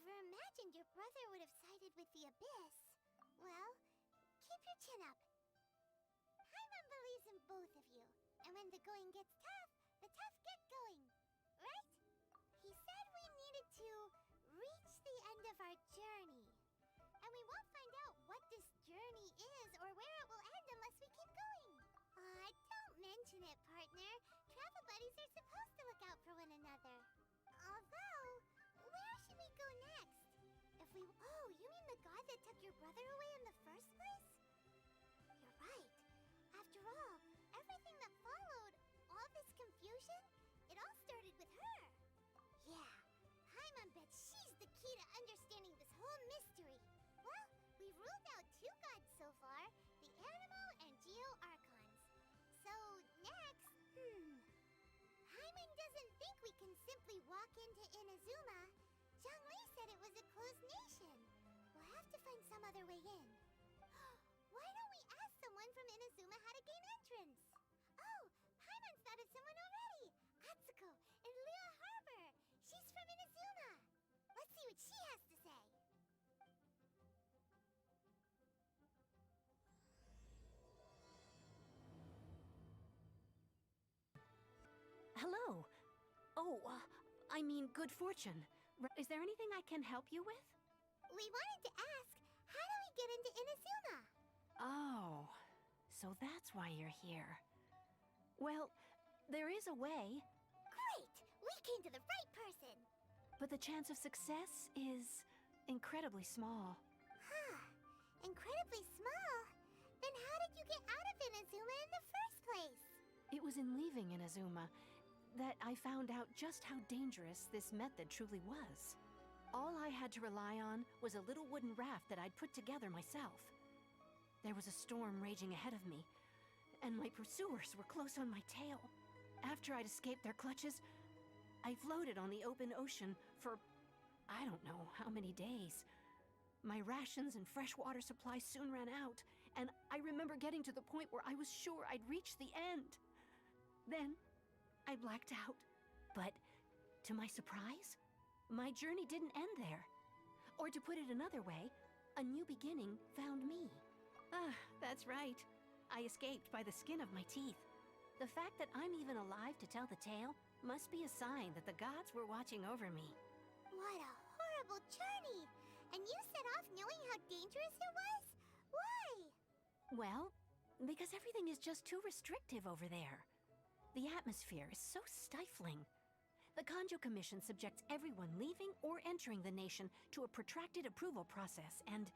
never imagined your brother would have sided with the Abyss. Well, keep your chin up. Paimon believes in both of you, and when the going gets tough, the tough get going, right? He said we needed to reach the end of our journey. And we won't find out what this journey is or where it will end unless we keep going. Aw, don't mention it, partner. Travel buddies are supposed to look out for one another. Although, where should we go next? Oh, you mean the god that took your brother away in the first place? You're right. After all, everything that followed, all this confusion, it all started with her. Yeah, Paimon bets she's the key to understanding this whole mystery. Well, we've ruled out two gods so far, the Animo and Geo Archons. So, next, Paimon doesn't think we can simply walk into Inazuma. Zhongli said it was a closed nation. We'll have to find some other way in. Why don't we ask someone from Inazuma how to gain entrance? Oh, Paimon's thought of someone already! Atsuko in Liyue Harbor! She's from Inazuma! Let's see what she has to say! Hello. Oh, I mean good fortune. Is there anything I can help you with? We wanted to ask, how do we get into Inazuma? Oh, so that's why you're here. Well, there is a way. Great! We came to the right person! But the chance of success is incredibly small. Huh. Incredibly small? Then how did you get out of Inazuma in the first place? It was in leaving Inazuma that I found out just how dangerous this method truly was. All I had to rely on was a little wooden raft that I'd put together myself. There was a storm raging ahead of me, and my pursuers were close on my tail. After I'd escaped their clutches, I floated on the open ocean for I don't know how many days. My rations and fresh water supply soon ran out, and I remember getting to the point where I was sure I'd reached the end. Then, I blacked out. But, to my surprise, my journey didn't end there. Or to put it another way, a new beginning found me. Ah, that's right. I escaped by the skin of my teeth. The fact that I'm even alive to tell the tale must be a sign that the gods were watching over me. What a horrible journey! And you set off knowing how dangerous it was? Why? Well, because everything is just too restrictive over there. The atmosphere is so stifling. The Kanjo Commission subjects everyone leaving or entering the nation to a protracted approval process, and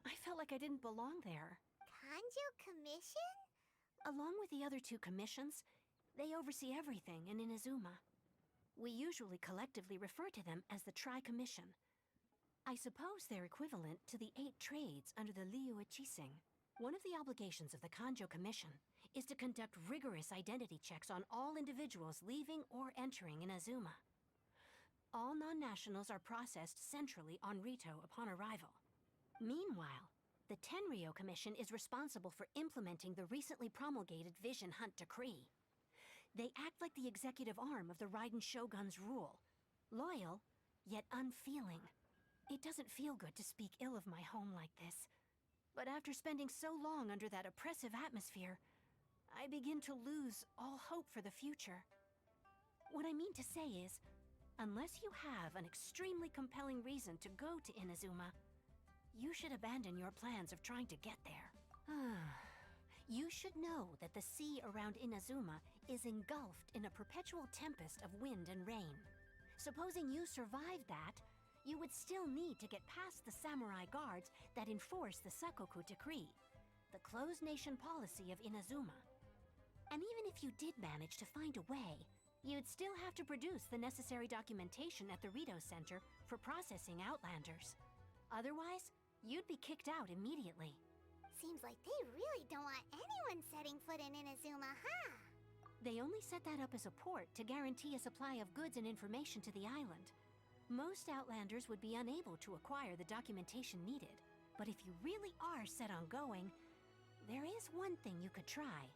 I felt like I didn't belong there. Kanjo Commission? Along with the other two commissions, they oversee everything in Inazuma. We usually collectively refer to them as the Tri-Commission. I suppose they're equivalent to the 8 trades under the Liyue Chising. One of the obligations of the Kanjo Commission is to conduct rigorous identity checks on all individuals leaving or entering Inazuma. All non-nationals are processed centrally on Rito upon arrival. Meanwhile, the Tenryo Commission is responsible for implementing the recently promulgated Vision Hunt Decree. They act like the executive arm of the Raiden Shogun's rule, loyal, yet unfeeling. It doesn't feel good to speak ill of my home like this, but after spending so long under that oppressive atmosphere, I begin to lose all hope for the future. What I mean to say is, unless you have an extremely compelling reason to go to Inazuma, you should abandon your plans of trying to get there. You should know that the sea around Inazuma is engulfed in a perpetual tempest of wind and rain. Supposing you survived that, you would still need to get past the samurai guards that enforce the Sakoku Decree, the closed nation policy of Inazuma. And even if you did manage to find a way, you'd still have to produce the necessary documentation at the Rito Center for processing Outlanders. Otherwise, you'd be kicked out immediately. Seems like they really don't want anyone setting foot in Inazuma, huh? They only set that up as a port to guarantee a supply of goods and information to the island. Most Outlanders would be unable to acquire the documentation needed. But if you really are set on going, there is one thing you could try.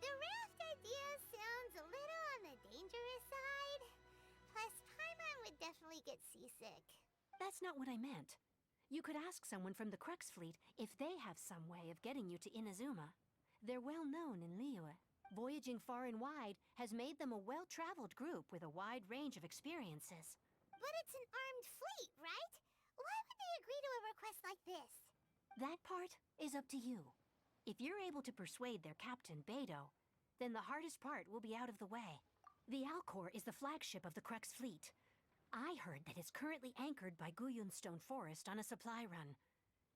The raft idea sounds a little on the dangerous side. Plus, Paimon would definitely occasionally get seasick. That's not what I meant. You could ask someone from the Crux fleet if they have some way of getting you to Inazuma. They're well known in Liyue. Voyaging far and wide has made them a well-traveled group with a wide range of experiences. But it's an armed fleet, right? Why would they agree to a request like this? That part is up to you. If you're able to persuade their captain, Beidou, then the hardest part will be out of the way. The Alcor is the flagship of the Crux fleet. I heard that it's currently anchored by Guyunstone Forest on a supply run.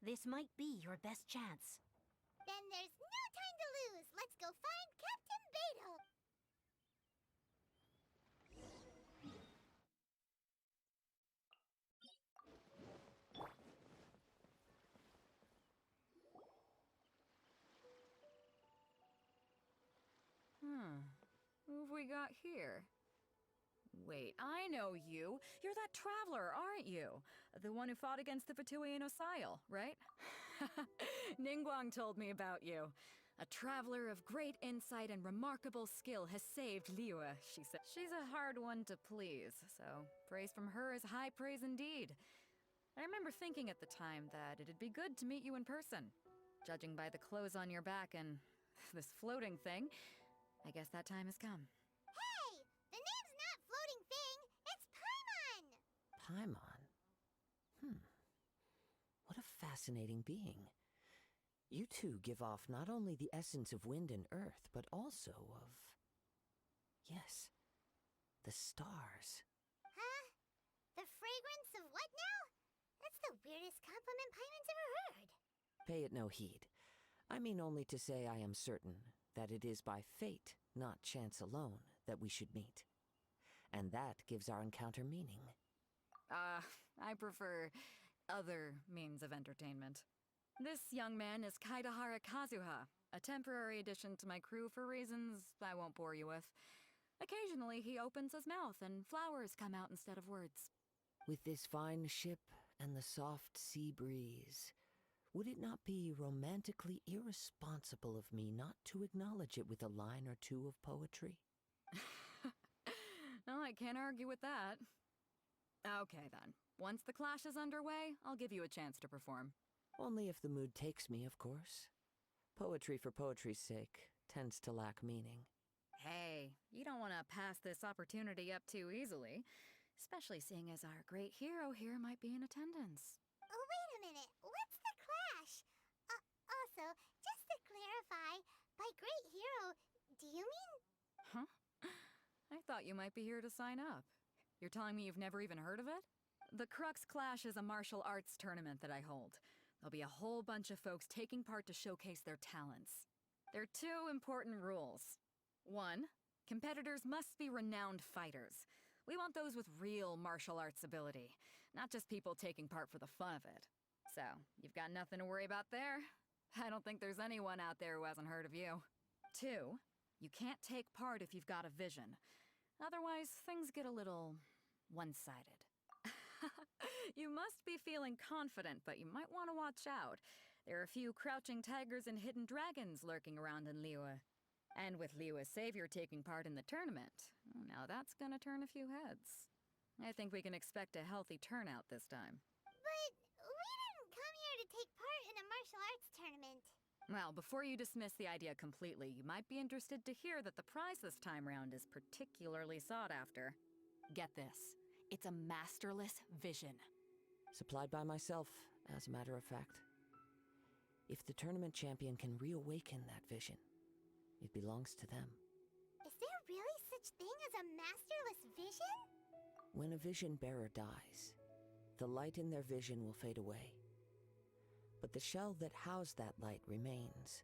This might be your best chance. Then there's no time to lose. Let's go find Captain Beidou. Who have we got here? Wait, I know you. You're that traveler, aren't you? The one who fought against the Fatuian Osile, right? Ningguang told me about you. A traveler of great insight and remarkable skill has saved Liyue, she said. She's a hard one to please, so praise from her is high praise indeed. I remember thinking at the time that it'd be good to meet you in person. Judging by the clothes on your back and this floating thing, I guess that time has come. Hey! The name's not Floating Thing. It's Paimon! Paimon? What a fascinating being. You two give off not only the essence of wind and earth, but also of... yes, the stars. Huh? The fragrance of what now? That's the weirdest compliment Paimon's ever heard. Pay it no heed. I mean only to say I am certain that it is by fate, not chance alone, that we should meet. And that gives our encounter meaning. I prefer other means of entertainment. This young man is Kaidahara Kazuha, a temporary addition to my crew for reasons I won't bore you with. Occasionally he opens his mouth and flowers come out instead of words. With this fine ship and the soft sea breeze, would it not be romantically irresponsible of me not to acknowledge it with a line or two of poetry? Well, I can't argue with that. Okay then. Once the clash is underway, I'll give you a chance to perform. Only if the mood takes me, of course. Poetry for poetry's sake tends to lack meaning. Hey, you don't want to pass this opportunity up too easily, especially seeing as our great hero here might be in attendance. Oh, wait a minute. What's the clash? Also, just to clarify, by great hero, do you mean... Huh? I thought you might be here to sign up. You're telling me you've never even heard of it? The Crux Clash is a martial arts tournament that I hold. There'll be a whole bunch of folks taking part to showcase their talents. There are two important rules. 1, competitors must be renowned fighters. We want those with real martial arts ability, not just people taking part for the fun of it. So, you've got nothing to worry about there. I don't think there's anyone out there who hasn't heard of you. 2, you can't take part if you've got a vision. Otherwise, things get a little one-sided. You must be feeling confident, but you might want to watch out. There are a few crouching tigers and hidden dragons lurking around in Liyue. And with Liyue's savior taking part in the tournament, now that's gonna turn a few heads. I think we can expect a healthy turnout this time. But we didn't come here to take part in a martial arts tournament. Well, before you dismiss the idea completely, you might be interested to hear that the prize this time round is particularly sought after. Get this. It's a masterless vision. Supplied by myself, as a matter of fact. If the tournament champion can reawaken that vision, it belongs to them. Is there really such thing as a masterless vision? When a vision bearer dies, the light in their vision will fade away. But the shell that housed that light remains.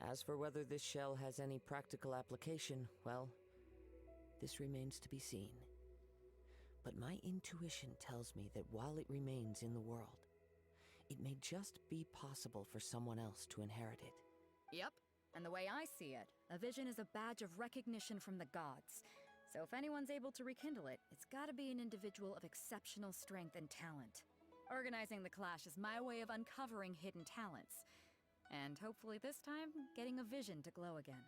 As for whether this shell has any practical application, well, this remains to be seen. But my intuition tells me that while it remains in the world, it may just be possible for someone else to inherit it. Yep. And the way I see it, a vision is a badge of recognition from the gods. So if anyone's able to rekindle it, it's gotta be an individual of exceptional strength and talent. Organizing the clash is my way of uncovering hidden talents. And hopefully this time, getting a vision to glow again.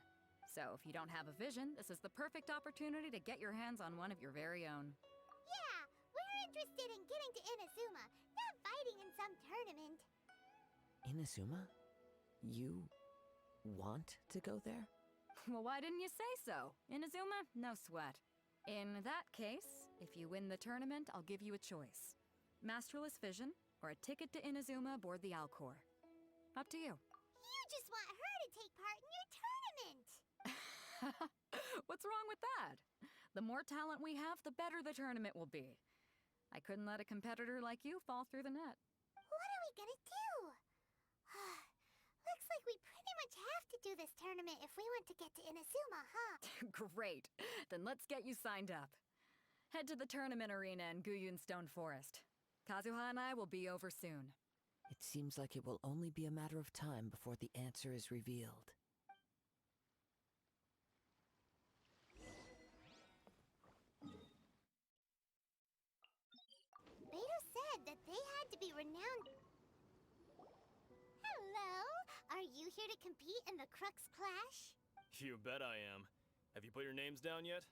So if you don't have a vision, this is the perfect opportunity to get your hands on one of your very own. Yeah, we're interested in getting to Inazuma, not fighting in some tournament. Inazuma? You want to go there? Well, why didn't you say so? Inazuma, no sweat. In that case, if you win the tournament, I'll give you a choice. Masterless Vision, or a ticket to Inazuma aboard the Alcor. Up to you. You just want her to take part in your tournament! What's wrong with that? The more talent we have, the better the tournament will be. I couldn't let a competitor like you fall through the net. What are we gonna do? Looks like we pretty much have to do this tournament if we want to get to Inazuma, huh? Great. Then let's get you signed up. Head to the tournament arena in Guyun Stone Forest. Kazuha and I will be over soon. It seems like it will only be a matter of time before the answer is revealed. Beidou said that they had to be renowned. Hello? Are you here to compete in the Crux Clash? You bet I am. Have you put your names down yet?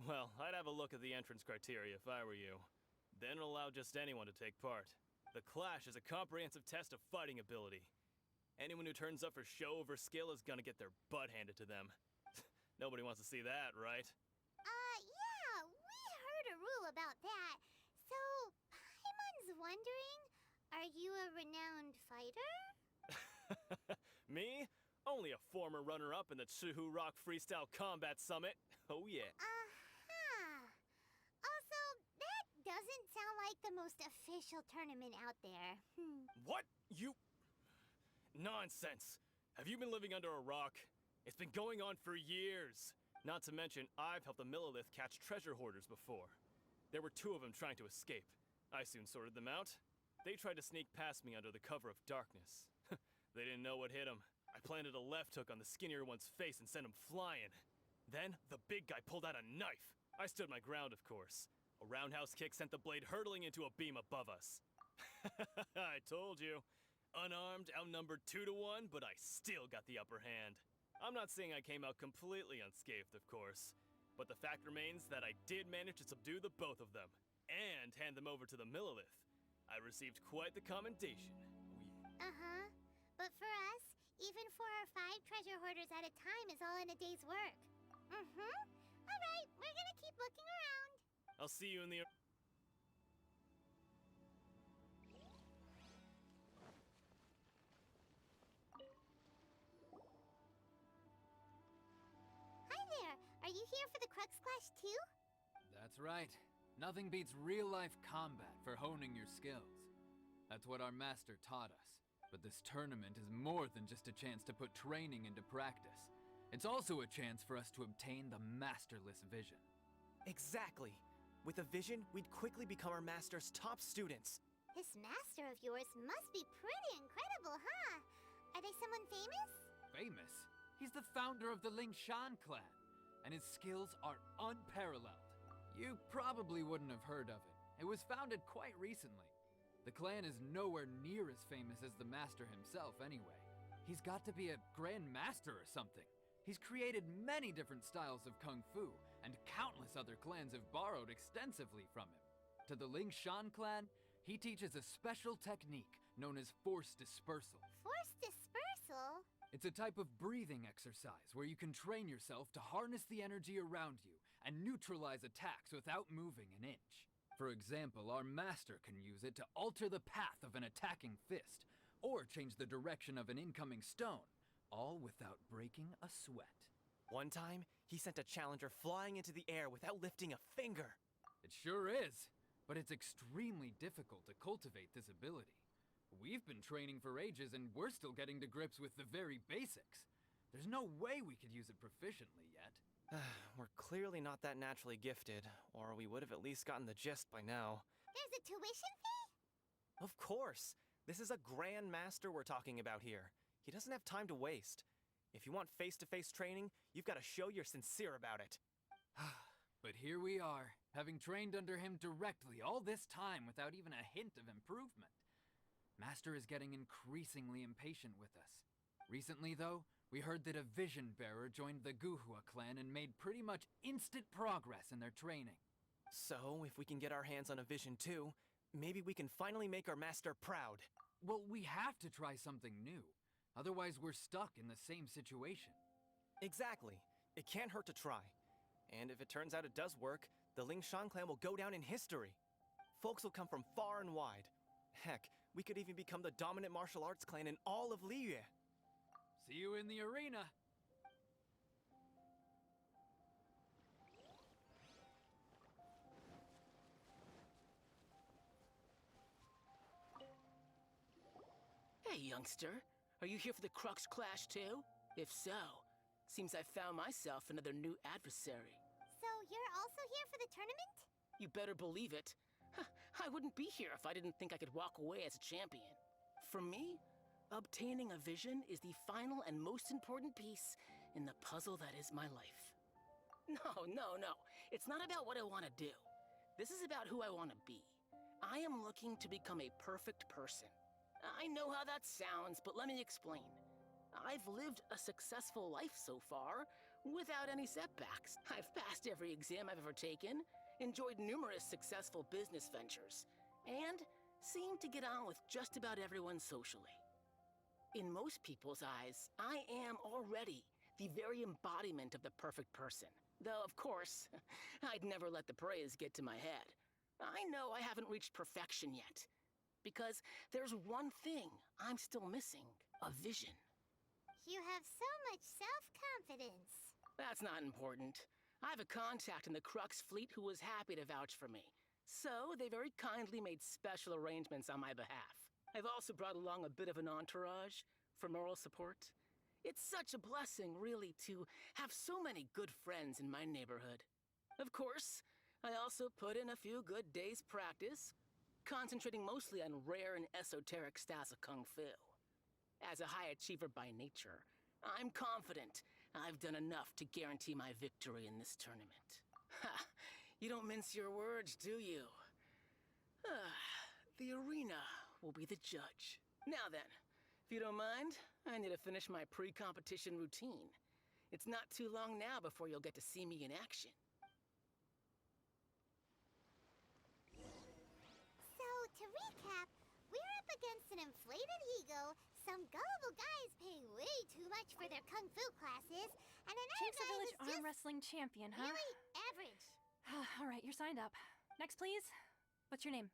Well, I'd have a look at the entrance criteria if I were you. Then allow just anyone to take part. The Clash is a comprehensive test of fighting ability. Anyone who turns up for show over skill is gonna get their butt handed to them. Nobody wants to see that, right? Yeah, we heard a rule about that. So, Paimon's wondering, are you a renowned fighter? Me? Only a former runner-up in the Tsuhu Rock Freestyle Combat Summit. Oh yeah. Also, that doesn't sound like the most official tournament out there. What? You... Nonsense. Have you been living under a rock? It's been going on for years. Not to mention, I've helped the Millilith catch treasure hoarders before. There were 2 of them trying to escape. I soon sorted them out. They tried to sneak past me under the cover of darkness. They didn't know what hit them. I planted a left hook on the skinnier one's face and sent him flying. Then, the big guy pulled out a knife. I stood my ground, of course. A roundhouse kick sent the blade hurtling into a beam above us. I told you. Unarmed, outnumbered 2 to 1, but I still got the upper hand. I'm not saying I came out completely unscathed, of course. But the fact remains that I did manage to subdue the both of them, and hand them over to the Millilith. I received quite the commendation. Uh-huh. But for us, even 4 or 5 treasure hoarders at a time is all in a day's work. Alright, we're gonna keep looking around. I'll see you in the... Hi there. Are you here for the Crux Clash too? That's right. Nothing beats real-life combat for honing your skills. That's what our master taught us. But this tournament is more than just a chance to put training into practice. It's also a chance for us to obtain the masterless vision. Exactly. With a vision, we'd quickly become our master's top students. This master of yours must be pretty incredible, huh? Are they someone famous? Famous? He's the founder of the Lingshan clan, and his skills are unparalleled. You probably wouldn't have heard of it. It was founded quite recently. The clan is nowhere near as famous as the master himself anyway. He's got to be a grand master or something. He's created many different styles of kung fu, and countless other clans have borrowed extensively from him. To the Lingshan clan, he teaches a special technique known as force dispersal. Force dispersal? It's a type of breathing exercise where you can train yourself to harness the energy around you and neutralize attacks without moving an inch. For example, our master can use it to alter the path of an attacking fist, or change the direction of an incoming stone, all without breaking a sweat. One time, he sent a challenger flying into the air without lifting a finger. It sure is, but it's extremely difficult to cultivate this ability. We've been training for ages and we're still getting to grips with the very basics. There's no way we could use it proficiently yet. We're clearly not that naturally gifted, or we would have at least gotten the gist by now. There's a tuition fee? Of course! This is a grand master we're talking about here. He doesn't have time to waste. If you want face-to-face training, you've got to show you're sincere about it. But here we are, having trained under him directly all this time without even a hint of improvement. Master is getting increasingly impatient with us. Recently, though, we heard that a vision bearer joined the Guhua clan and made pretty much instant progress in their training. So, if we can get our hands on a vision too, maybe we can finally make our master proud. Well, we have to try something new. Otherwise, we're stuck in the same situation. Exactly. It can't hurt to try. And if it turns out it does work, the Lingshan clan will go down in history. Folks will come from far and wide. Heck, we could even become the dominant martial arts clan in all of Liyue. See you in the arena. Hey, youngster. Are you here for the Crux Clash too? If so, seems I found myself another new adversary. So you're also here for the tournament? You better believe it. I wouldn't be here if I didn't think I could walk away as a champion. For me, obtaining a vision is the final and most important piece in the puzzle that is my life. No. It's not about what I want to do. This is about who I want to be. I am looking to become a perfect person. I know how that sounds, but let me explain. I've lived a successful life so far, without any setbacks. I've passed every exam I've ever taken, enjoyed numerous successful business ventures, and seem to get on with just about everyone socially. In most people's eyes, I am already the very embodiment of the perfect person. Though, of course, I'd never let the praise get to my head. I know I haven't reached perfection yet, because there's one thing I'm still missing: a vision. You have so much self-confidence. That's not important. I have a contact in the Crux fleet who was happy to vouch for me. So they very kindly made special arrangements on my behalf. I've also brought along a bit of an entourage for moral support. It's such a blessing, really, to have so many good friends in my neighborhood. Of course, I also put in a few good days' practice, concentrating mostly on rare and esoteric styles of Kung Fu. As a high achiever by nature, I'm confident I've done enough to guarantee my victory in this tournament. Ha! You don't mince your words, do you? The arena will be the judge. Now then, if you don't mind, I need to finish my pre-competition routine. It's not too long now before you'll get to see me in action. So, to recap, we're up against an inflated ego, some gullible guys paying way too much for their kung fu classes, and another Chief's a guy village who's arm just wrestling champion, huh? really average. All right, you're signed up. Next, please. What's your name?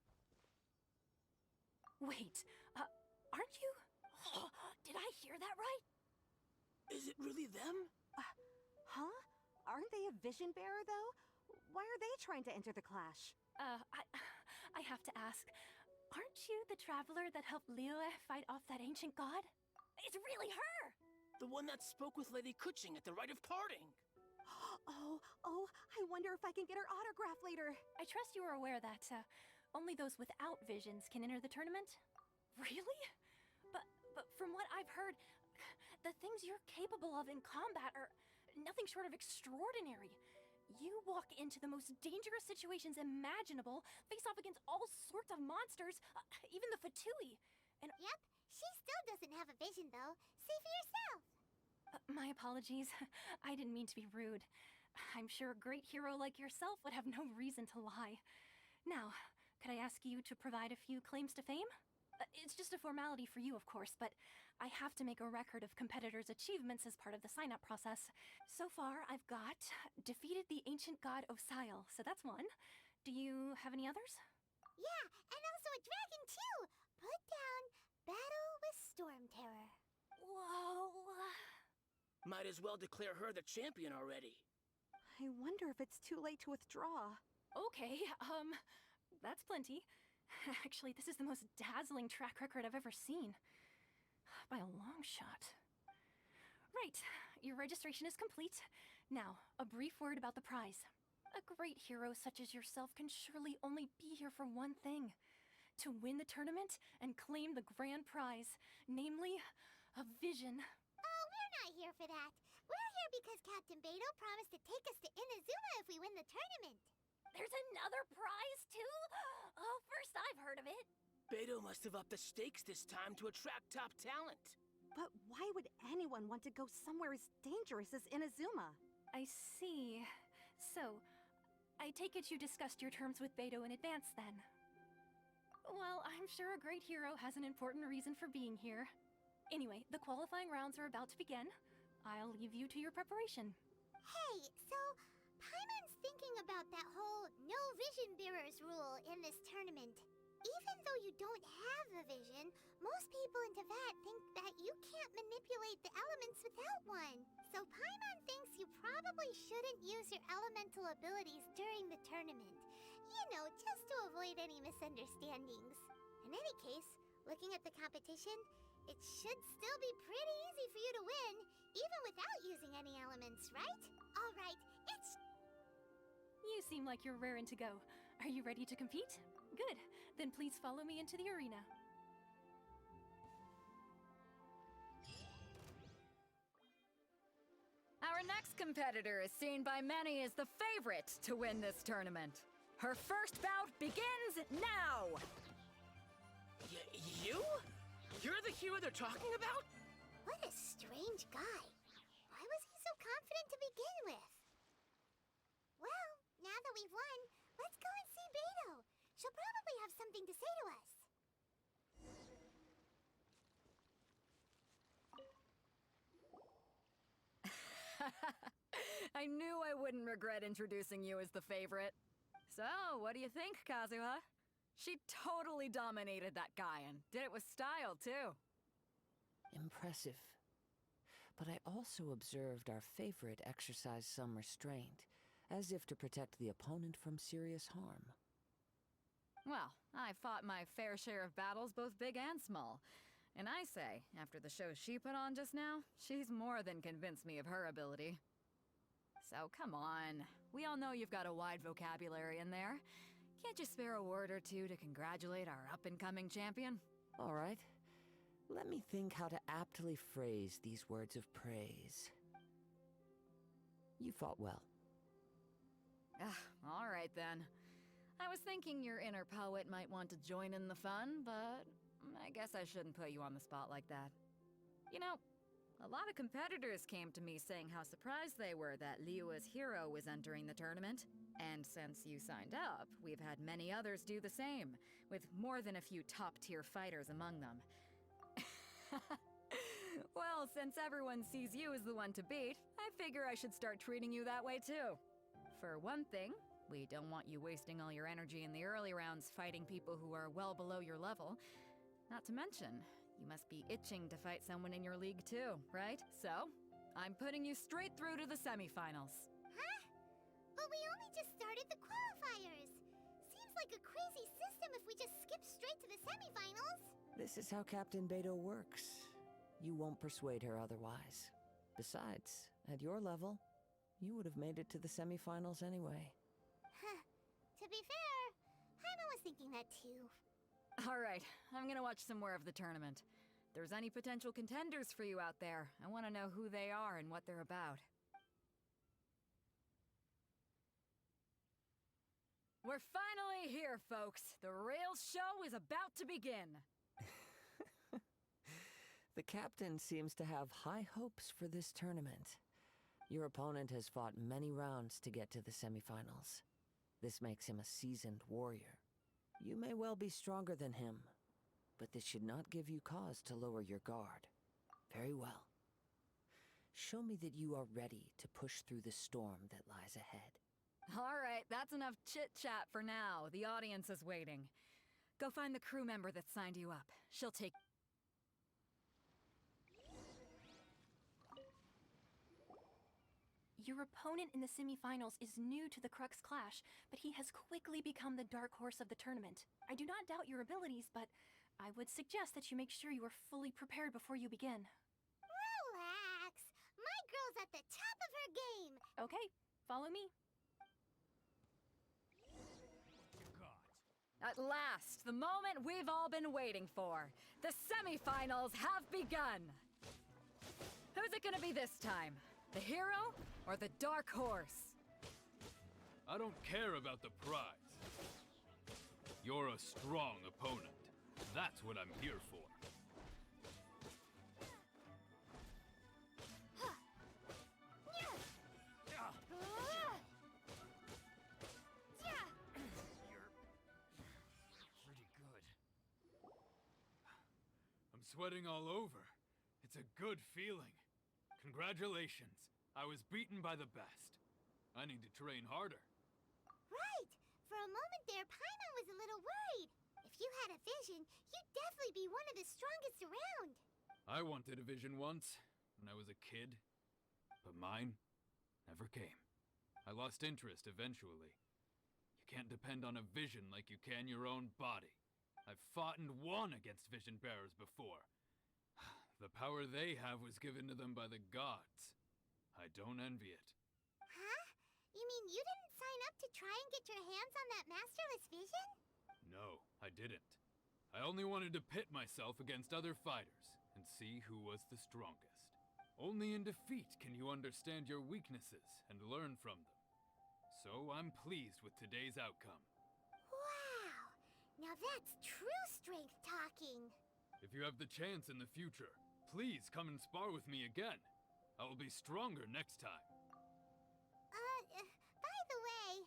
Wait, aren't you? Did I hear that right? Is it really them? Huh? Aren't they a vision bearer, though? Why are they trying to enter the clash? I have to ask. Aren't you the traveler that helped Liyue fight off that ancient god? It's really her! The one that spoke with Lady Kuching at the rite of parting. Oh, I wonder if I can get her autograph later. I trust you are aware that, only those without visions can enter the tournament? Really? But from what I've heard, the things you're capable of in combat are nothing short of extraordinary. You walk into the most dangerous situations imaginable, face off against all sorts of monsters, even the Fatui. And Yep, she still doesn't have a vision, though. See for yourself. my apologies. I didn't mean to be rude. I'm sure a great hero like yourself would have no reason to lie. Now, could I ask you to provide a few claims to fame? It's just a formality for you, of course, but I have to make a record of competitors' achievements as part of the sign-up process. So far, I've got defeated the ancient god Osile, so that's one. Do you have any others? Yeah, and also a dragon, too. Put down Battle with Storm Terror. Whoa. Might as well declare her the champion already. I wonder if it's too late to withdraw. Okay, that's plenty. Actually, this is the most dazzling track record I've ever seen. By a long shot. Right, your registration is complete. Now, a brief word about the prize. A great hero such as yourself can surely only be here for one thing. To win the tournament and claim the grand prize, namely, a vision. Oh, we're not here for that. We're here because Captain Beidou promised to take us to Inazuma if we win the tournament. There's another prize, too? Oh, first I've heard of it. Beidou must have upped the stakes this time to attract top talent. But why would anyone want to go somewhere as dangerous as Inazuma? I see. So, I take it you discussed your terms with Beidou in advance, then. Well, I'm sure a great hero has an important reason for being here. Anyway, the qualifying rounds are about to begin. I'll leave you to your preparation. Hey, so Paimon's thinking about that whole no vision bearers rule in this tournament. Even though you don't have a vision, most people in Teyvat think that you can't manipulate the elements without one. So Paimon thinks you probably shouldn't use your elemental abilities during the tournament. You know, just to avoid any misunderstandings. In any case, looking at the competition, it should still be pretty easy for you to win, even without using any elements, right? Alright, it's... You seem like you're raring to go. Are you ready to compete? Good. Then please follow me into the arena. Our next competitor is seen by many as the favorite to win this tournament. Her first bout begins now! You? You're the hero they're talking about? What a strange guy. Why was he so confident to begin with? Well, now that we've won, let's go and see Beidou. She'll probably have something to say to us. I knew I wouldn't regret introducing you as the favorite. So, what do you think, Kazuha? She totally dominated that guy and did it with style, too. Impressive. But I also observed our favorite exercise some restraint, as if to protect the opponent from serious harm. Well, I fought my fair share of battles, both big and small. And I say, after the show she put on just now, she's more than convinced me of her ability. So come on, we all know you've got a wide vocabulary in there. Can't you spare a word or two to congratulate our up-and-coming champion? All right. Let me think how to aptly phrase these words of praise. You fought well. All right then. I was thinking your inner poet might want to join in the fun, but I guess I shouldn't put you on the spot like that. You know, a lot of competitors came to me saying how surprised they were that Liyue's hero was entering the tournament. And since you signed up, we've had many others do the same, with more than a few top-tier fighters among them. Well, since everyone sees you as the one to beat, I figure I should start treating you that way too. For one thing, we don't want you wasting all your energy in the early rounds fighting people who are well below your level. Not to mention, you must be itching to fight someone in your league too, right? So, I'm putting you straight through to the semifinals. Huh? But we only just started the qualifiers. Seems like a crazy system if we just skip straight to the semifinals. This is how Captain Beidou works. You won't persuade her otherwise. Besides, at your level, you would have made it to the semifinals anyway. Huh. To be fair, Paimon was thinking that too. All right, I'm gonna watch some more of the tournament. If there's any potential contenders for you out there, I want to know who they are and what they're about. We're finally here, folks. The real show is about to begin. The captain seems to have high hopes for this tournament. Your opponent has fought many rounds to get to the semifinals. This makes him a seasoned warrior. You may well be stronger than him, but this should not give you cause to lower your guard. Very well. Show me that you are ready to push through the storm that lies ahead. All right, that's enough chit-chat for now. The audience is waiting. Go find the crew member that signed you up. She'll take... Your opponent in the semifinals is new to the Crux Clash, but he has quickly become the dark horse of the tournament. I do not doubt your abilities, but I would suggest that you make sure you are fully prepared before you begin. Relax. My girl's at the top of her game. Okay, follow me. At last, the moment we've all been waiting for. The semifinals have begun. Who's it gonna be this time? The hero or the dark horse? I don't care about the prize. You're a strong opponent. That's what I'm here for. sweating all over. It's a good feeling. Congratulations. I was beaten by the best. I need to train harder. Right! For a moment there, Paimon was a little worried. If you had a vision, you'd definitely be one of the strongest around. I wanted a vision once, when I was a kid. But mine never came. I lost interest eventually. You can't depend on a vision like you can your own body. I've fought and won against vision bearers before. The power they have was given to them by the gods. I don't envy it. Huh? You mean you didn't sign up to try and get your hands on that masterless vision? No, I didn't. I only wanted to pit myself against other fighters and see who was the strongest. Only in defeat can you understand your weaknesses and learn from them. So I'm pleased with today's outcome. Wow! Now that's true strength talking. If you have the chance in the future, please come and spar with me again. I will be stronger next time. By the way,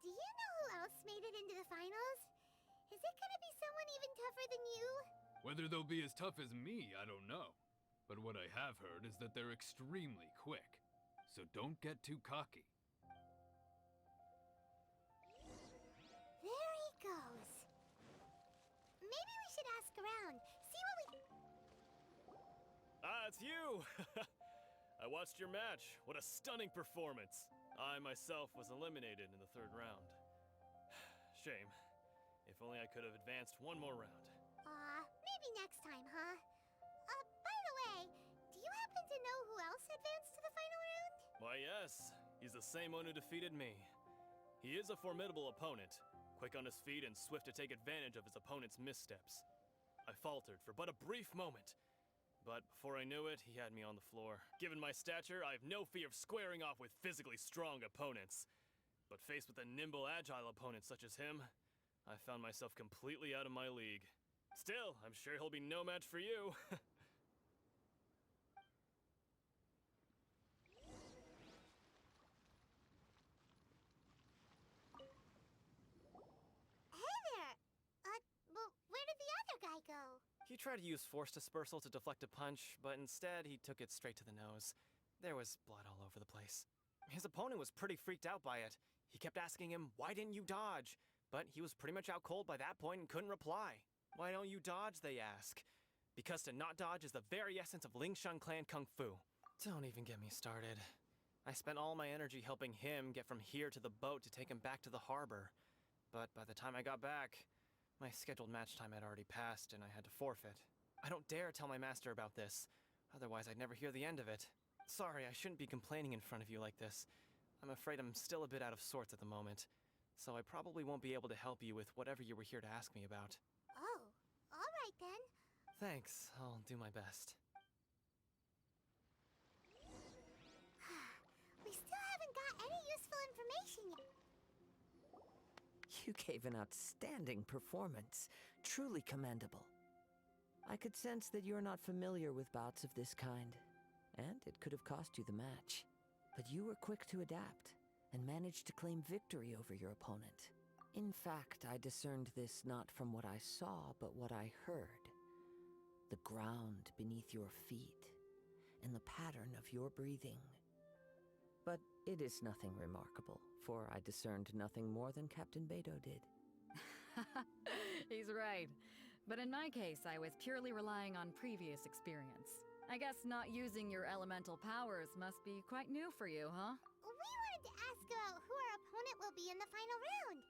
do you know who else made it into the finals? Is it gonna be someone even tougher than you? Whether they'll be as tough as me, I don't know. But what I have heard is that they're extremely quick. So don't get too cocky. There he goes. Maybe we should ask around, see what we... Ah, it's you! I watched your match. What a stunning performance. I myself was eliminated in the 3rd round. Shame. If only I could have advanced one more round. Maybe next time, huh? By the way, do you happen to know who else advanced to the final round? Why, yes. He's the same one who defeated me. He is a formidable opponent, quick on his feet and swift to take advantage of his opponent's missteps. I faltered for but a brief moment, but before I knew it, he had me on the floor. Given my stature, I have no fear of squaring off with physically strong opponents. But faced with a nimble, agile opponent such as him, I found myself completely out of my league. Still, I'm sure he'll be no match for you. Hey there! Well, where did the other guy go? He tried to use force dispersal to deflect a punch, but instead he took it straight to the nose. There was blood all over the place. His opponent was pretty freaked out by it. He kept asking him, "Why didn't you dodge?" But he was pretty much out cold by that point and couldn't reply. "Why don't you dodge?" they ask. Because to not dodge is the very essence of Lingshan clan kung fu. Don't even get me started. I spent all my energy helping him get from here to the boat to take him back to the harbor. But by the time I got back, my scheduled match time had already passed and I had to forfeit. I don't dare tell my master about this, otherwise I'd never hear the end of it. Sorry, I shouldn't be complaining in front of you like this. I'm afraid I'm still a bit out of sorts at the moment, so I probably won't be able to help you with whatever you were here to ask me about. Oh, alright then. Thanks, I'll do my best. We still haven't got any useful information yet. You gave an outstanding performance. Truly commendable. I could sense that you're not familiar with bouts of this kind, and it could have cost you the match. But you were quick to adapt, and managed to claim victory over your opponent. In fact, I discerned this not from what I saw, but what I heard. The ground beneath your feet, and the pattern of your breathing. But it is nothing remarkable, for I discerned nothing more than Captain Beidou did. He's right. But in my case, I was purely relying on previous experience. I guess not using your elemental powers must be quite new for you, huh? We wanted to ask about who our opponent will be in the final round.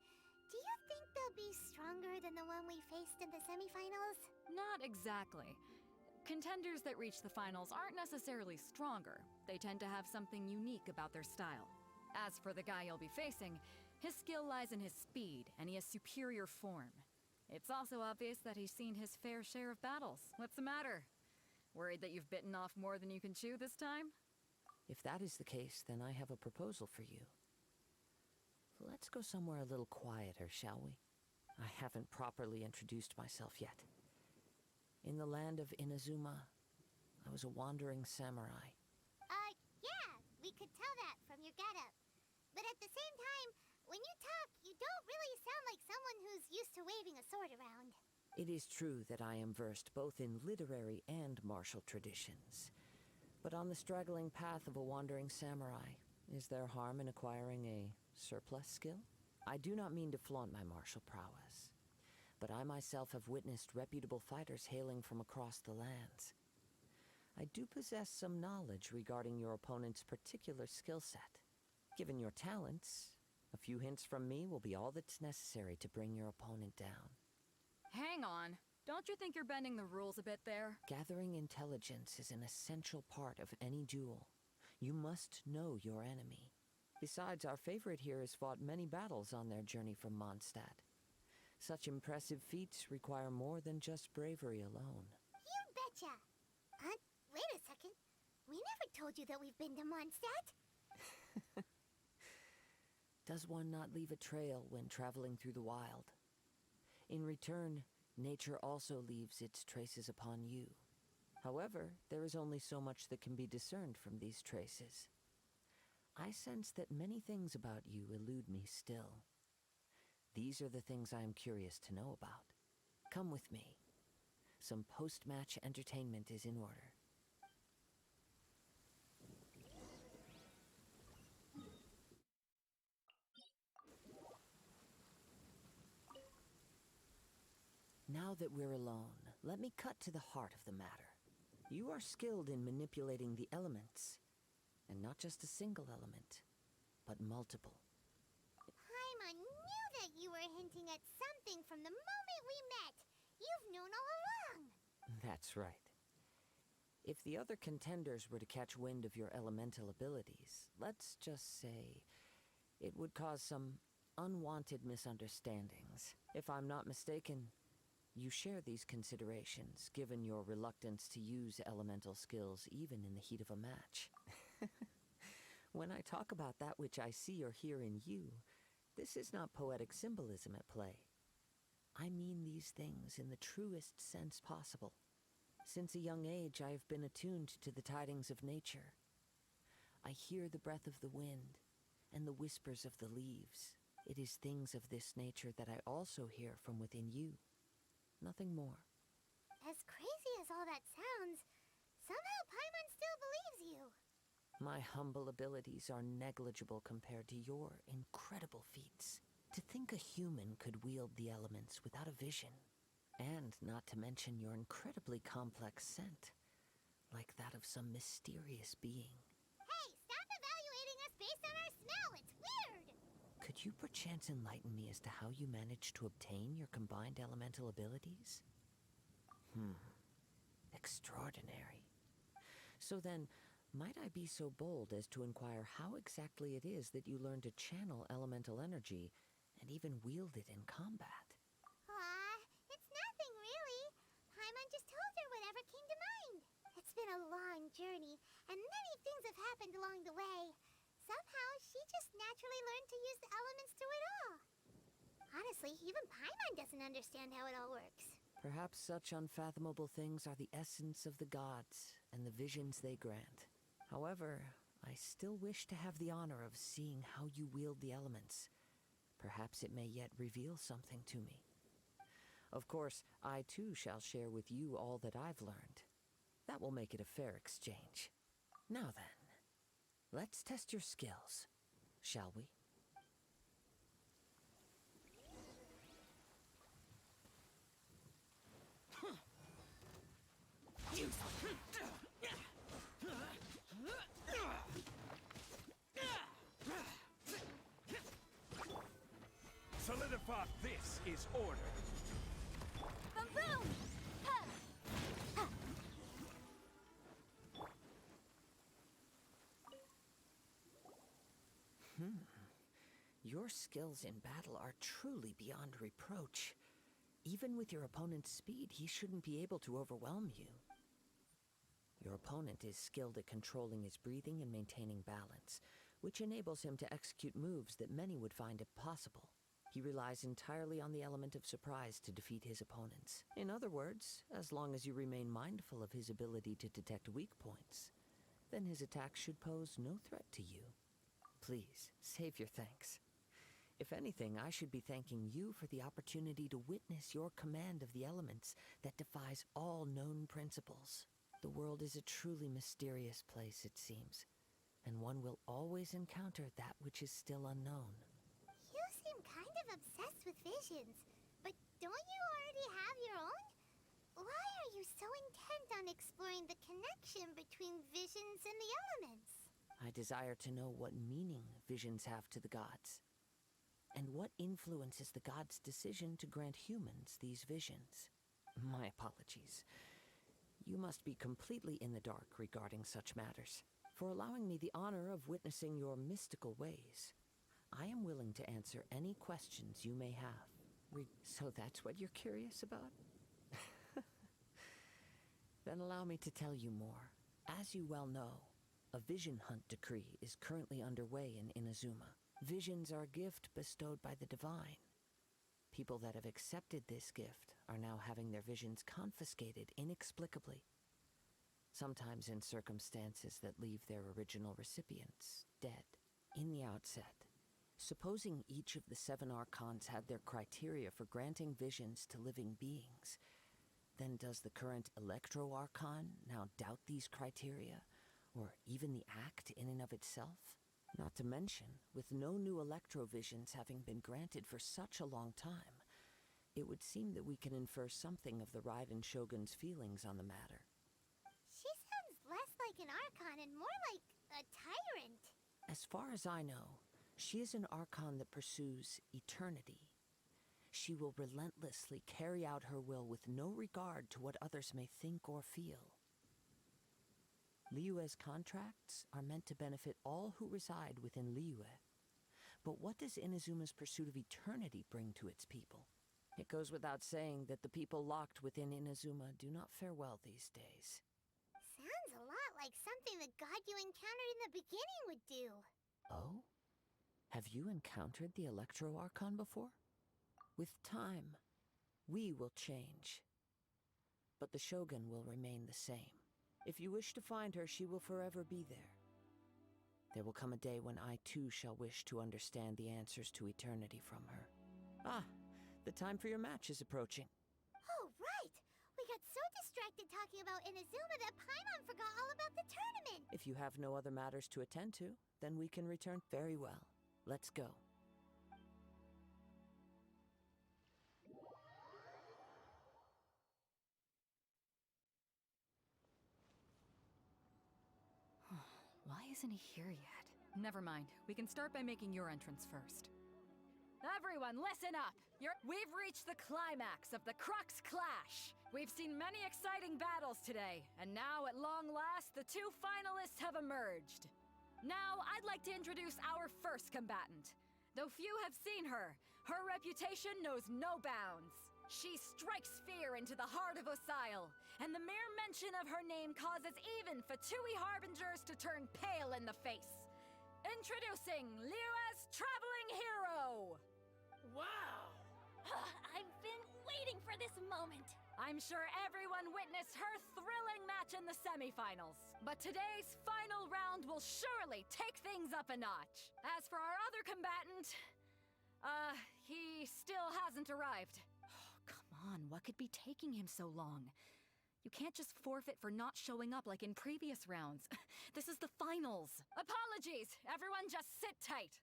Do you think they'll be stronger than the one we faced in the semifinals? Not exactly. Contenders that reach the finals aren't necessarily stronger. They tend to have something unique about their style. As for the guy you'll be facing, his skill lies in his speed, and he has superior form. It's also obvious that he's seen his fair share of battles. What's the matter? Worried that you've bitten off more than you can chew this time? If that is the case, then I have a proposal for you. Let's go somewhere a little quieter, shall we? I haven't properly introduced myself yet. In the land of Inazuma, I was a wandering samurai. Yeah, we could tell that from your getup. But at the same time, when you talk, you don't really sound like someone who's used to waving a sword around. It is true that I am versed both in literary and martial traditions. But on the straggling path of a wandering samurai, is there harm in acquiring a surplus skill? I do not mean to flaunt my martial prowess, but I myself have witnessed reputable fighters hailing from across the lands. I do possess some knowledge regarding your opponent's particular skill set. Given your talents, a few hints from me will be all that's necessary to bring your opponent down. Hang on. Don't you think you're bending the rules a bit there? Gathering intelligence is an essential part of any duel. You must know your enemy. Besides, our favorite here has fought many battles on their journey from Mondstadt. Such impressive feats require more than just bravery alone. You betcha! Wait a second. We never told you that we've been to Mondstadt. Does one not leave a trail when traveling through the wild? In return, nature also leaves its traces upon you. However, there is only so much that can be discerned from these traces. I sense that many things about you elude me still. These are the things I am curious to know about. Come with me. Some post-match entertainment is in order. Now that we're alone, let me cut to the heart of the matter. You are skilled in manipulating the elements, and not just a single element, but multiple. Paimon knew that you were hinting at something from the moment we met. You've known all along. That's right. If the other contenders were to catch wind of your elemental abilities, let's just say it would cause some unwanted misunderstandings. If I'm not mistaken, you share these considerations, given your reluctance to use elemental skills even in the heat of a match. When I talk about that which I see or hear in you, this is not poetic symbolism at play. I mean these things in the truest sense possible. Since a young age, I have been attuned to the tidings of nature. I hear the breath of the wind and the whispers of the leaves. It is things of this nature that I also hear from within you. Nothing more. As crazy as all that sounds, somehow Paimon still believes you. My humble abilities are negligible compared to your incredible feats. To think a human could wield the elements without a vision, and not to mention your incredibly complex scent, like that of some mysterious being. Hey, stop evaluating us based on our smell! It's weird! Could you perchance enlighten me as to how you managed to obtain your combined elemental abilities? Extraordinary. So then, might I be so bold as to inquire how exactly it is that you learned to channel elemental energy and even wield it in combat? It's nothing really. Paimon just told her whatever came to mind. It's been a long journey, and many things have happened along the way. Somehow, she just naturally learned to use the elements through it all. Honestly, even Paimon doesn't understand how it all works. Perhaps such unfathomable things are the essence of the gods and the visions they grant. However, I still wish to have the honor of seeing how you wield the elements. Perhaps it may yet reveal something to me. Of course, I too shall share with you all that I've learned. That will make it a fair exchange. Now then, let's test your skills, shall we? Solidify. This is order. Boom boom! Ha! Ha! Your skills in battle are truly beyond reproach. Even with your opponent's speed, he shouldn't be able to overwhelm you. Your opponent is skilled at controlling his breathing and maintaining balance, which enables him to execute moves that many would find impossible. He relies entirely on the element of surprise to defeat his opponents. In other words, as long as you remain mindful of his ability to detect weak points, then his attacks should pose no threat to you. Please, save your thanks. If anything, I should be thanking you for the opportunity to witness your command of the elements that defies all known principles. The world is a truly mysterious place, it seems, and one will always encounter that which is still unknown. You seem kind of obsessed with visions, but don't you already have your own? Why are you so intent on exploring the connection between visions and the elements? I desire to know what meaning visions have to the gods, and what influences the gods' decision to grant humans these visions. My apologies. You must be completely in the dark regarding such matters. For allowing me the honor of witnessing your mystical ways, I am willing to answer any questions you may have. So that's what you're curious about? Then allow me to tell you more. As you well know, a vision hunt decree is currently underway in Inazuma. Visions are a gift bestowed by the divine. People that have accepted this gift are now having their visions confiscated inexplicably, sometimes in circumstances that leave their original recipients dead. In the outset, supposing each of the 7 archons had their criteria for granting visions to living beings, then does the current Electro-Archon now doubt these criteria, or even the act in and of itself? Not to mention, with no new Electro-Visions having been granted for such a long time, it would seem that we can infer something of the Raiden Shogun's feelings on the matter. She sounds less like an Archon and more like a tyrant. As far as I know, she is an Archon that pursues eternity. She will relentlessly carry out her will with no regard to what others may think or feel. Liyue's contracts are meant to benefit all who reside within Liyue. But what does Inazuma's pursuit of eternity bring to its people? It goes without saying that the people locked within Inazuma do not fare well these days. Sounds a lot like something the god you encountered in the beginning would do. Oh? Have you encountered the Electro-Archon before? With time, we will change. But the Shogun will remain the same. If you wish to find her, she will forever be there. There will come a day when I too shall wish to understand the answers to eternity from her. Ah, the time for your match is approaching. Oh, right! We got so distracted talking about Inazuma that Paimon forgot all about the tournament! If you have no other matters to attend to, then we can return. Very well. Let's go. Why isn't he here yet? Never mind. We can start by making your entrance first. Everyone, listen up! We've reached the climax of the Crux Clash! We've seen many exciting battles today, and now, at long last, the 2 finalists have emerged. Now, I'd like to introduce our first combatant. Though few have seen her, her reputation knows no bounds. She strikes fear into the heart of Osile, and the mere mention of her name causes even Fatui Harbingers to turn pale in the face. Introducing Liyue's traveling hero! Wow! I've been waiting for this moment. I'm sure everyone witnessed her thrilling match in the semifinals. But today's final round will surely take things up a notch. As for our other combatant, he still hasn't arrived. Come on, what could be taking him so long? You can't just forfeit for not showing up like in previous rounds. This is the finals. Apologies! Everyone just sit tight.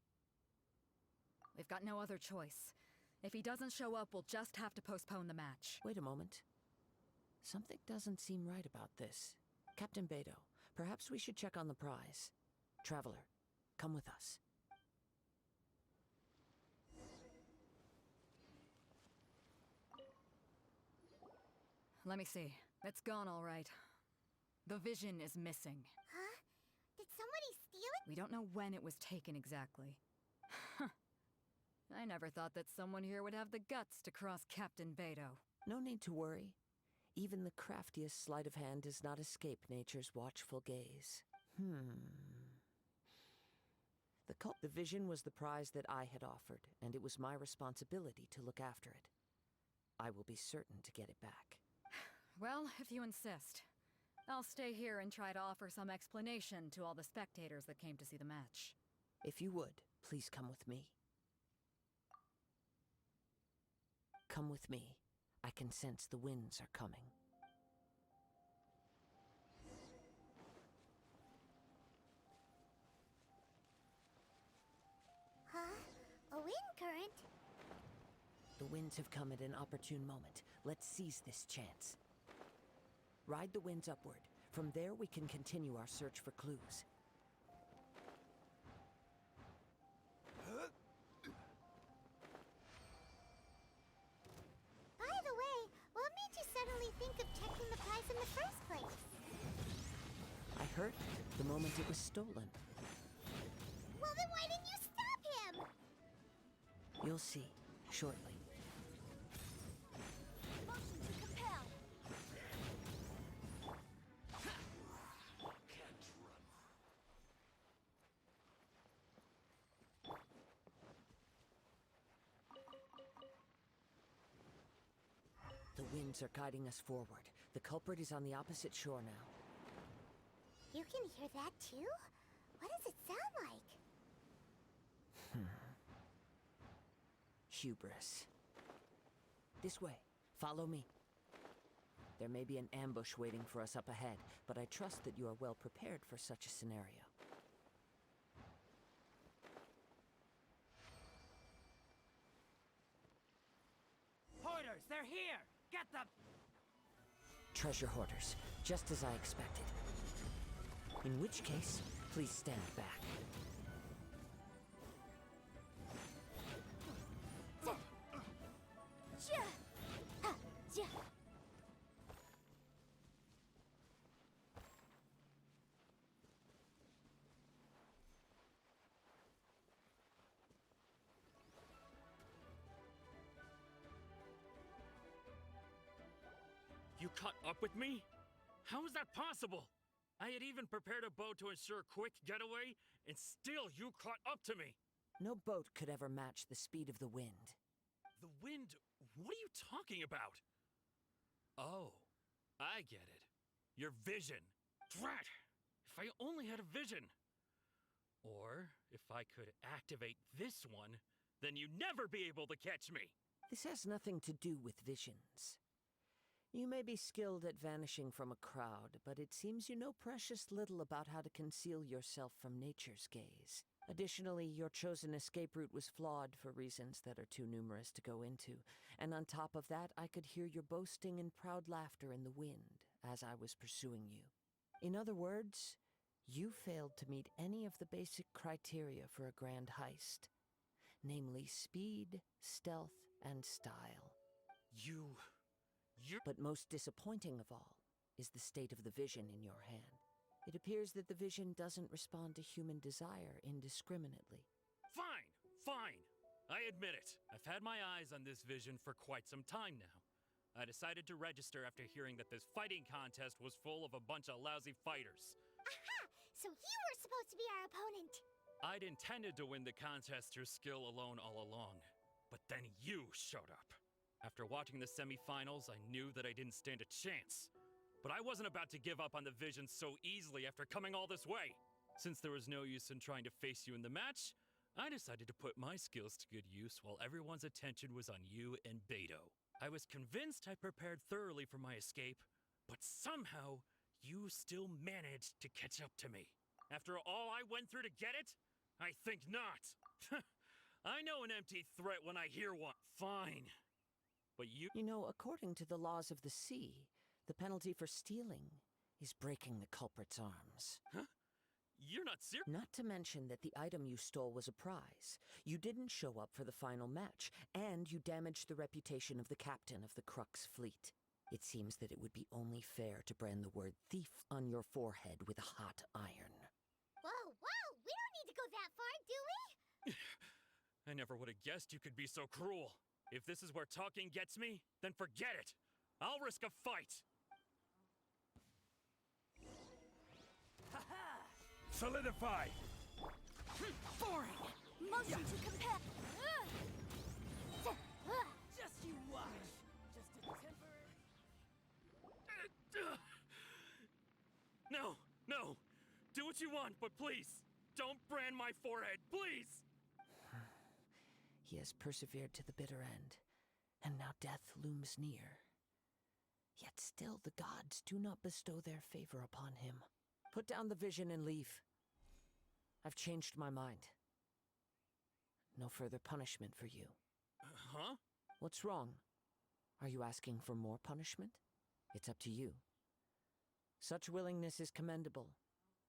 We've got no other choice. If he doesn't show up, we'll just have to postpone the match. Wait a moment. Something doesn't seem right about this. Captain Beidou, perhaps we should check on the prize. Traveler, come with us. Let me see. It's gone all right. The vision is missing. Huh? Did somebody steal it? We don't know when it was taken exactly. I never thought that someone here would have the guts to cross Captain Beidou. No need to worry. Even the craftiest sleight of hand does not escape nature's watchful gaze. The vision was the prize that I had offered, and it was my responsibility to look after it. I will be certain to get it back. Well, if you insist. I'll stay here and try to offer some explanation to all the spectators that came to see the match. If you would, please come with me. Come with me. I can sense the winds are coming. Huh? A wind current? The winds have come at an opportune moment. Let's seize this chance. Ride the winds upward. From there, we can continue our search for clues. By the way, what made you suddenly think of checking the prize in the first place? I heard it the moment it was stolen. Well, then why didn't you stop him? You'll see shortly. Motion to compel. The winds are guiding us forward. The culprit is on the opposite shore now. You can hear that too? What does it sound like? Hubris. This way. Follow me. There may be an ambush waiting for us up ahead, but I trust that you are well prepared for such a scenario. Hoarders, they're here! Get them! Treasure hoarders, just as I expected. In which case, please stand back. You caught up with me? How is that possible? I had even prepared a boat to ensure a quick getaway, and still you caught up to me. No boat could ever match the speed of the wind. The wind? What are you talking about? Oh, I get it. Your vision. Drat! If I only had a vision. Or if I could activate this one, then you'd never be able to catch me. This has nothing to do with visions. You may be skilled at vanishing from a crowd, but it seems you know precious little about how to conceal yourself from nature's gaze. Additionally, your chosen escape route was flawed for reasons that are too numerous to go into, and on top of that, I could hear your boasting and proud laughter in the wind as I was pursuing you. In other words, you failed to meet any of the basic criteria for a grand heist, namely speed, stealth, and style. You're... But most disappointing of all is the state of the vision in your hand. It appears that the vision doesn't respond to human desire indiscriminately. Fine, fine. I admit it. I've had my eyes on this vision for quite some time now. I decided to register after hearing that this fighting contest was full of a bunch of lousy fighters. Aha! So you were supposed to be our opponent. I'd intended to win the contest through skill alone all along, but then you showed up. After watching the semifinals, I knew that I didn't stand a chance. But I wasn't about to give up on the vision so easily after coming all this way. Since there was no use in trying to face you in the match, I decided to put my skills to good use while everyone's attention was on you and Beidou. I was convinced I prepared thoroughly for my escape, but somehow you still managed to catch up to me. After all I went through to get it? I think not. I know an empty threat when I hear one. Fine. But you... You know, according to the laws of the sea, the penalty for stealing is breaking the culprit's arms. Huh? You're not serious? Not to mention that the item you stole was a prize. You didn't show up for the final match, and you damaged the reputation of the captain of the Crux fleet. It seems that it would be only fair to brand the word thief on your forehead with a hot iron. Whoa, whoa! We don't need to go that far, do we? I never would have guessed you could be so cruel. If this is where talking gets me, then forget it. I'll risk a fight. Solidify! Boring! Motion to compel! Just you watch! Just a temporary... No, no. Do what you want, but please, don't brand my forehead, please! He has persevered to the bitter end. and now death looms near. Yet still the gods do not bestow their favor upon him. Put down the vision and leave. I've changed my mind. No further punishment for you. Huh? What's wrong? Are you asking for more punishment? It's up to you. Such willingness is commendable,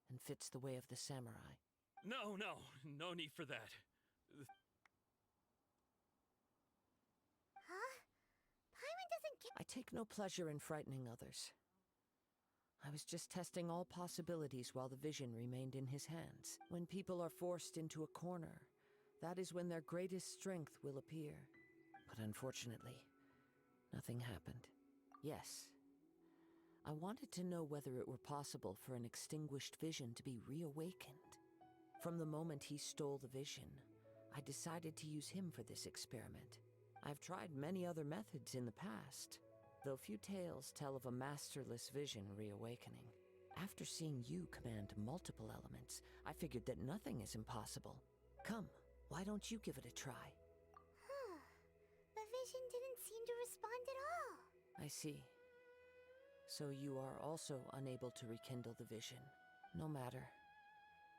and fits the way of the samurai. No, no need for that. Huh? Paimon doesn't care. I take no pleasure in frightening others. I was just testing all possibilities while the vision remained in his hands. When people are forced into a corner, that is when their greatest strength will appear. But unfortunately, nothing happened. Yes, I wanted to know whether it were possible for an extinguished vision to be reawakened. From the moment he stole the vision, I decided to use him for this experiment. I've tried many other methods in the past, though few tales tell of a masterless vision reawakening. After seeing you command multiple elements, I figured that nothing is impossible. Come, why don't you give it a try? The vision didn't seem to respond at all. I see. So you are also unable to rekindle the vision. No matter.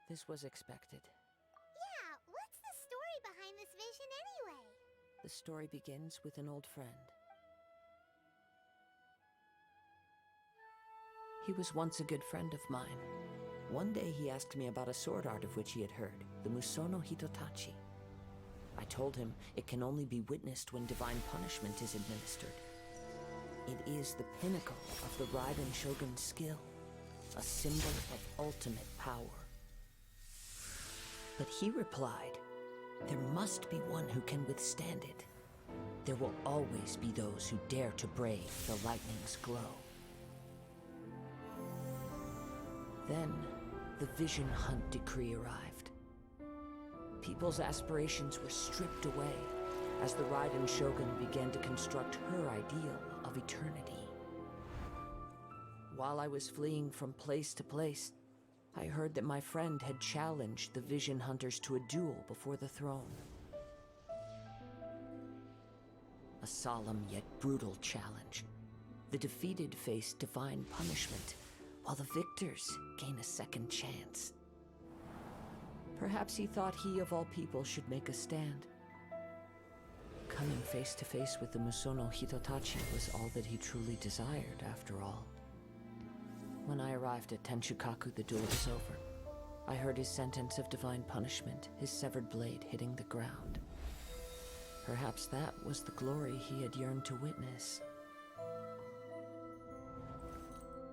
This was expected. Yeah, what's the story behind this vision anyway? The story begins with an old friend. He was once a good friend of mine. One day he asked me about a sword art of which he had heard, the Musono Hitotachi. I told him it can only be witnessed when divine punishment is administered. It is the pinnacle of the Raiden Shogun's skill, a symbol of ultimate power. But he replied, there must be one who can withstand it. There will always be those who dare to brave the lightning's glow. Then, the Vision Hunt decree arrived. People's aspirations were stripped away as the Raiden Shogun began to construct her ideal of eternity. While I was fleeing from place to place, I heard that my friend had challenged the Vision Hunters to a duel before the throne. A solemn yet brutal challenge. The defeated face divine punishment, while the victors gain a second chance. Perhaps he thought he of all people should make a stand. Coming face to face with the Musono Hitotachi was all that he truly desired, after all. When I arrived at Tenshukaku, the duel was over. I heard his sentence of divine punishment, his severed blade hitting the ground. Perhaps that was the glory he had yearned to witness.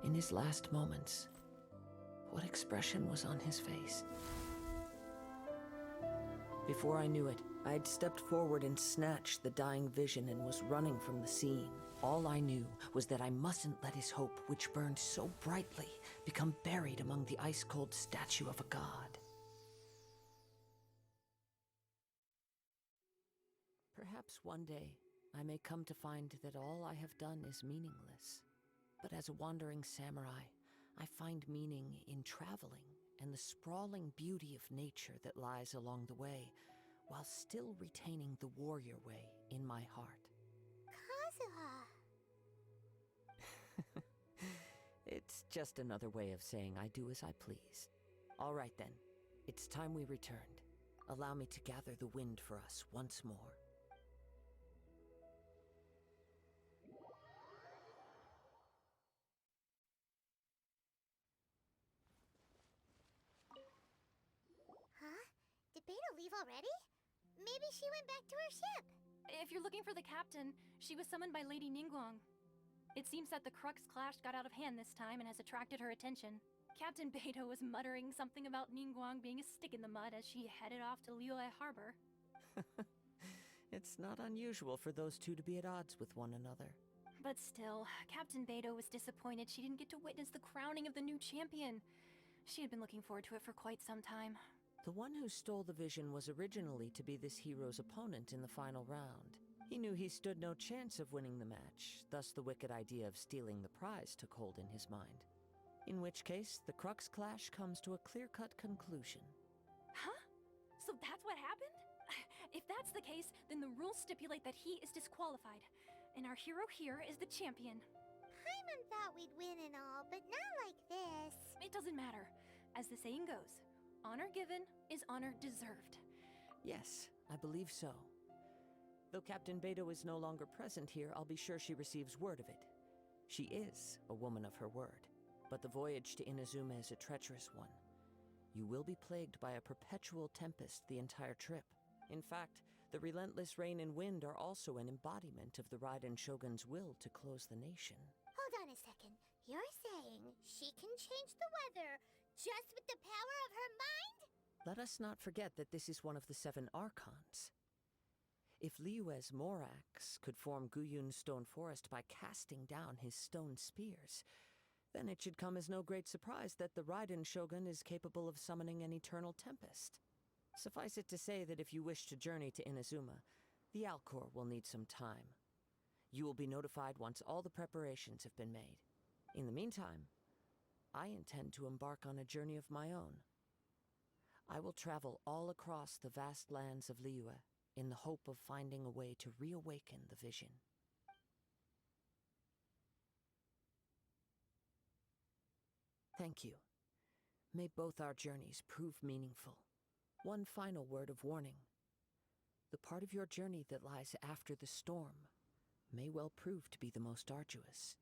In his last moments, what expression was on his face? Before I knew it, I had stepped forward and snatched the dying vision and was running from the scene. All I knew was that I mustn't let his hope, which burned so brightly, become buried among the ice-cold statue of a god. Perhaps one day, I may come to find that all I have done is meaningless. But as a wandering samurai, I find meaning in traveling and the sprawling beauty of nature that lies along the way, while still retaining the warrior way in my heart. Kazuha. It's just another way of saying I do as I please. All right then, it's time we returned. Allow me to gather the wind for us once more. Huh? Did Beidou leave already? Maybe she went back to her ship. If you're looking for the captain, she was summoned by Lady Ningguang. It seems that the Crux clash got out of hand this time and has attracted her attention. Captain Beidou was muttering something about Ningguang being a stick in the mud as she headed off to Liyue Harbor. It's not unusual for those two to be at odds with one another. But still, Captain Beidou was disappointed she didn't get to witness the crowning of the new champion. She had been looking forward to it for quite some time. The one who stole the vision was originally to be this hero's opponent in the final round. He knew he stood no chance of winning the match, thus the wicked idea of stealing the prize took hold in his mind. In which case, the Crux clash comes to a clear-cut conclusion. Huh? So that's what happened? if that's the case, then the rules stipulate that he is disqualified. And our hero here is the champion. Paimon thought we'd win and all, but not like this. It doesn't matter. As the saying goes, honor given is honor deserved. Yes, I believe so. Though Captain Beidou is no longer present here, I'll be sure she receives word of it. She is a woman of her word, but the voyage to Inazuma is a treacherous one. You will be plagued by a perpetual tempest the entire trip. In fact, the relentless rain and wind are also an embodiment of the Raiden Shogun's will to close the nation. Hold on a second. You're saying she can change the weather just with the power of her mind? Let us not forget that this is one of the 7 Archons. If Liyue's Morax could form Guyun's stone forest by casting down his stone spears, then it should come as no great surprise that the Raiden Shogun is capable of summoning an eternal tempest. Suffice it to say that if you wish to journey to Inazuma, the Alcor will need some time. You will be notified once all the preparations have been made. In the meantime, I intend to embark on a journey of my own. I will travel all across the vast lands of Liyue in the hope of finding a way to reawaken the vision. Thank you. May both our journeys prove meaningful. One final word of warning. The part of your journey that lies after the storm may well prove to be the most arduous.